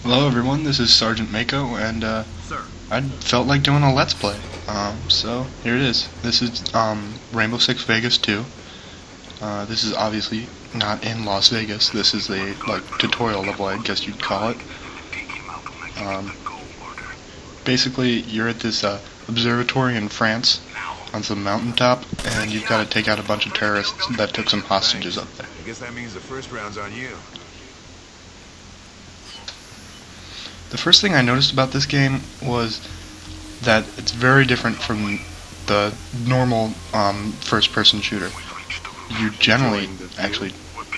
Hello everyone, this is Sergeant Mako, and I felt like doing a Let's Play. So here it is. This is Rainbow Six Vegas 2. This is obviously not in Las Vegas. This is the tutorial level, I guess you'd call it. Basically, you're at this observatory in France on some mountaintop, and you've got to take out a bunch of terrorists that took some hostages up there. I guess that means the first round's on you. The first thing I noticed about this game was that it's very different from the normal first-person shooter. You generally actually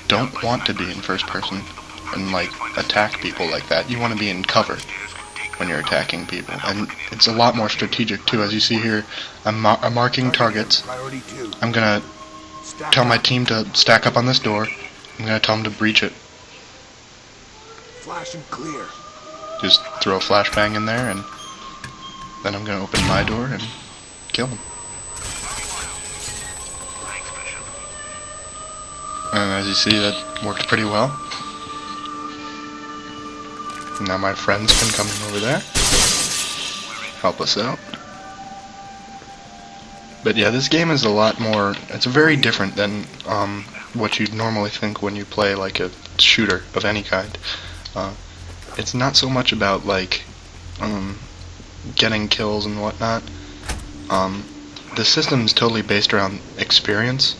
don't want to be in first person and attack people like that. You want to be in cover when you're attacking people, and it's a lot more strategic too. As you see here, I'm marking targets. I'm gonna tell my team to stack up on this door. I'm gonna tell them to breach it. Flash and clear. Just throw a flashbang in there, and then I'm gonna open my door and kill them. And as you see, that worked pretty well. Now my friends can come in over there, help us out. But yeah, this game is a lot more, it's very different than what you'd normally think when you play like a shooter of any kind. It's not so much about getting kills and whatnot. The system is totally based around experience,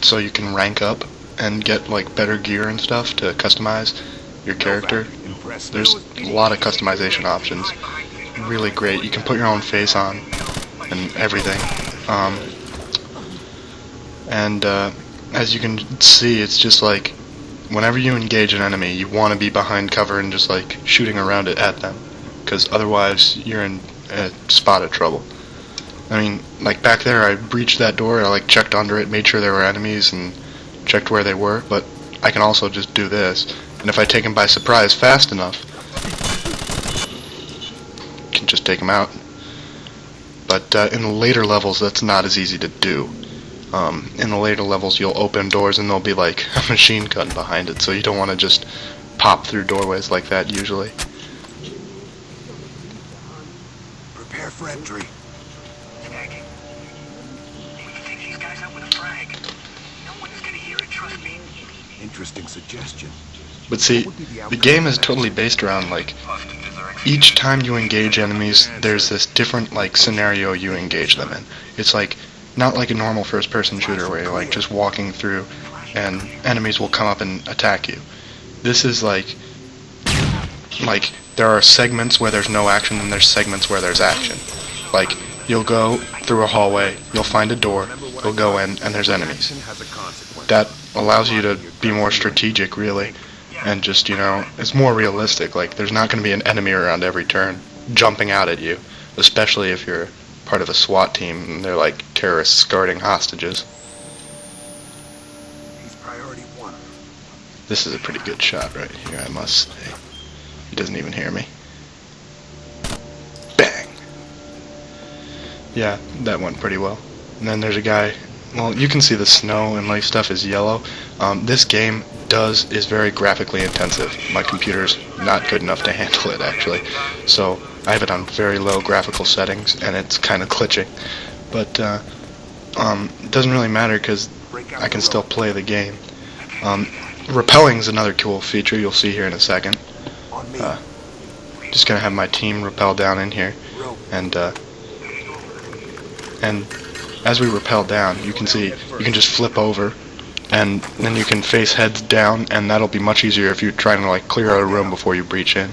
so you can rank up and get better gear and stuff to customize your character. There's a lot of customization options. Really great. You can put your own face on and everything. As you can see, it's just whenever you engage an enemy, you want to be behind cover and just shooting around it at them, because otherwise you're in a spot of trouble. I mean, back there, I breached that door, I checked under it, made sure there were enemies, and checked where they were, but I can also just do this, and if I take them by surprise fast enough, I can just take them out. But in the later levels, that's not as easy to do. In the later levels, you'll open doors and there'll be a machine gun behind it, so you don't want to just pop through doorways like that usually. Prepare for entry. Interesting suggestion. But see, the game is totally based around each time you engage enemies, there's this different scenario you engage them in. It's not like a normal first-person shooter where you're just walking through and enemies will come up and attack you. This is there are segments where there's no action and there's segments where there's action. You'll go through a hallway, you'll find a door, you'll go in, and there's enemies. That allows you to be more strategic, really, and just, it's more realistic. There's not going to be an enemy around every turn jumping out at you, especially if you're part of a SWAT team and they're terrorists guarding hostages. He's priority 1. This is a pretty good shot right here, I must say. He doesn't even hear me. Bang! Yeah, that went pretty well. And then there's a guy, well, you can see the snow and stuff is yellow. This game is very graphically intensive. My computer's not good enough to handle it, actually. So I have it on very low graphical settings, and it's kind of glitching. But it doesn't really matter because I can still play the game. Rappelling is another cool feature you'll see here in a second. Just gonna have my team rappel down in here, and as we rappel down, you can see you can just flip over, and then you can face heads down, and that'll be much easier if you're trying to clear out a room before you breach in.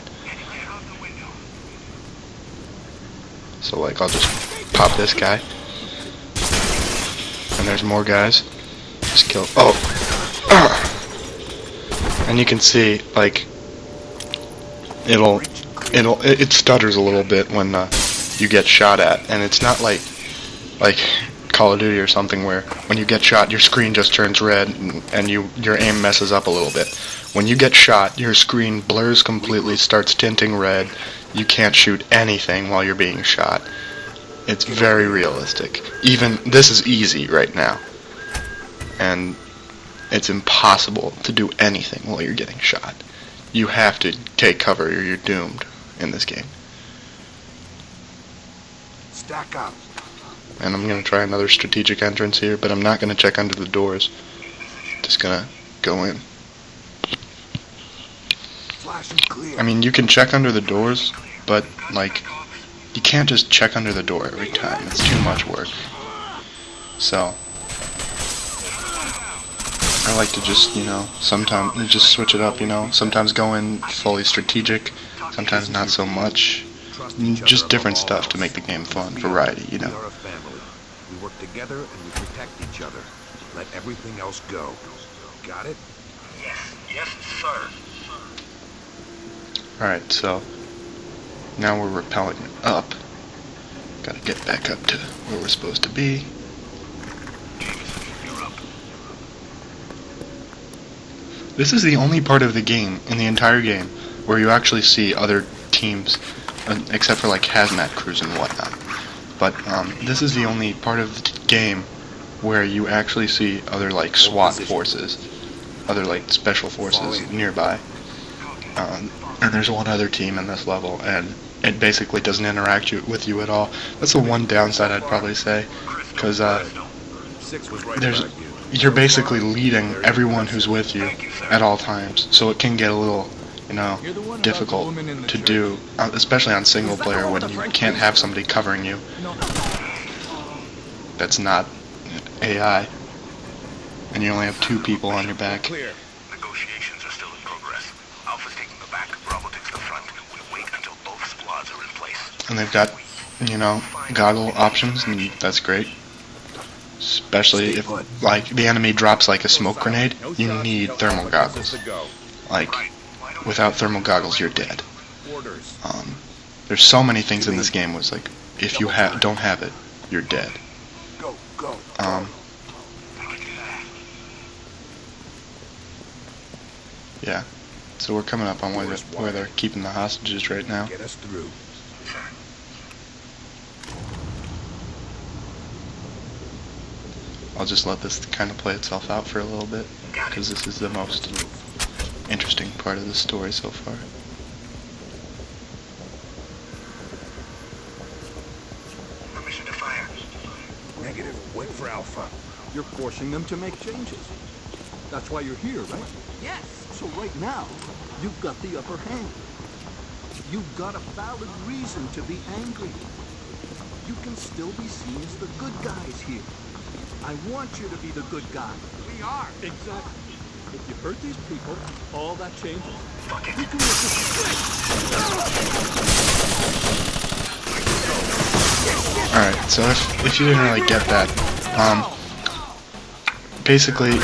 So I'll just pop this guy, and there's more guys. Just kill. Oh, and you can see it stutters a little bit when you get shot at, and it's not like Call of Duty or something where when you get shot your screen just turns red and your aim messes up a little bit. When you get shot, your screen blurs completely, starts tinting red. You can't shoot anything while you're being shot. It's very realistic. Even this is easy right now, and it's impossible to do anything while you're getting shot. you have to take cover or you're doomed in this game. Stack up. And I'm going to try another strategic entrance here, but I'm not going to check under the doors. Just going to go in. Flash and clear. I mean, you can check under the doors, but, like, you can't just check under the door every time. It's too much work. So, I like to just, you know, sometimes just switch it up, you know. Sometimes go in fully strategic, sometimes not so much. Just different stuff to make the game fun, variety, you We know. are a family. We work together and we protect each other. Let everything else go. Got it? Yes, sir. Alright, so now we're rappelling up. Gotta get back up to where we're supposed to be. This is the only part of the game, in the entire game, where you actually see other teams, except for like hazmat crews and whatnot. But this is the only part of the game where you actually see other like SWAT forces, other like special forces nearby. And there's one other team in this level, and it basically doesn't interact with you at all. That's the one downside I'd probably say, because you're basically leading everyone who's with you at all times, so it can get a little, you know, difficult to do, especially on single player when you can't have somebody covering you that's not AI, and you only have 2 people on your back. Negotiations are still in progress. Alpha's taking the back, Bravo takes the front. We wait until both squads are in place. And they've got, you know, goggle options, and that's great. Especially if, like, the enemy drops, like, a smoke grenade, you need thermal goggles. Like, without thermal goggles, you're dead. There's so many things in this game where it's like, if you don't have it, you're dead. Yeah. So we're coming up on where they're keeping the hostages right now. Get us through. I'll just let this kind of play itself out for a little bit, because this is the most interesting part of the story so far. Permission to fire. Negative. Wait for Alpha. You're forcing them to make changes. That's why you're here, right? Yes. So right now, you've got the upper hand. You've got a valid reason to be angry. You can still be seen as the good guys here. I want you to be the good guy. We are. Exactly. If you hurt these people, all that changes. You can make this straight. Alright, so if you didn't really get that, basically,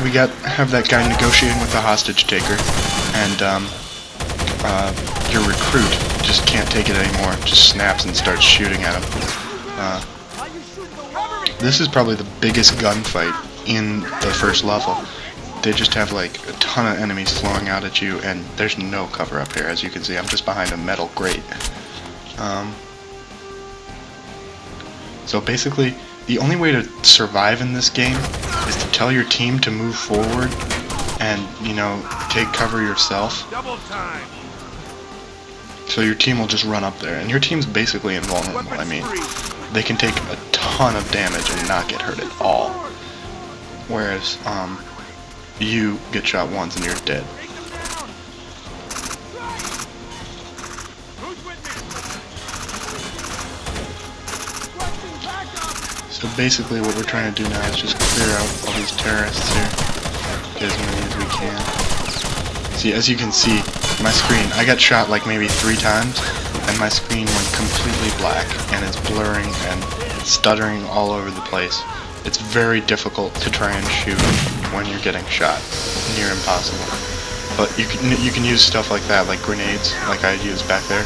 we have that guy negotiating with the hostage taker, and your recruit just can't take it anymore, just snaps and starts shooting at him. This is probably the biggest gunfight in the first level. They just have like a ton of enemies flowing out at you, and there's no cover up here. As you can see, I'm just behind a metal grate. So basically, the only way to survive in this game is to tell your team to move forward and, you know, take cover yourself. Double time. So your team will just run up there, and your team's basically invulnerable. I mean, they can take a ton of damage and not get hurt at all. Whereas, you get shot once and you're dead. So basically what we're trying to do now is just clear out all these terrorists here. Get as many as we can. See, as you can see, my screen, I got shot like maybe 3 times, and my screen went completely black, and it's blurring and stuttering all over the place. It's very difficult to try and shoot when you're getting shot. Near impossible. But you can use stuff like that, like grenades, like I used back there,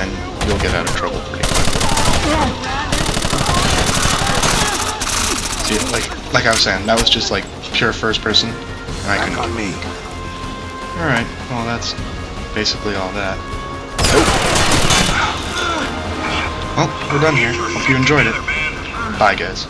and you'll get out of trouble pretty quick. See, like I was saying, that was just like pure first person, and I couldn't. On me. Alright, well that's basically all that. Well, we're done here. Hope you enjoyed it. Bye guys.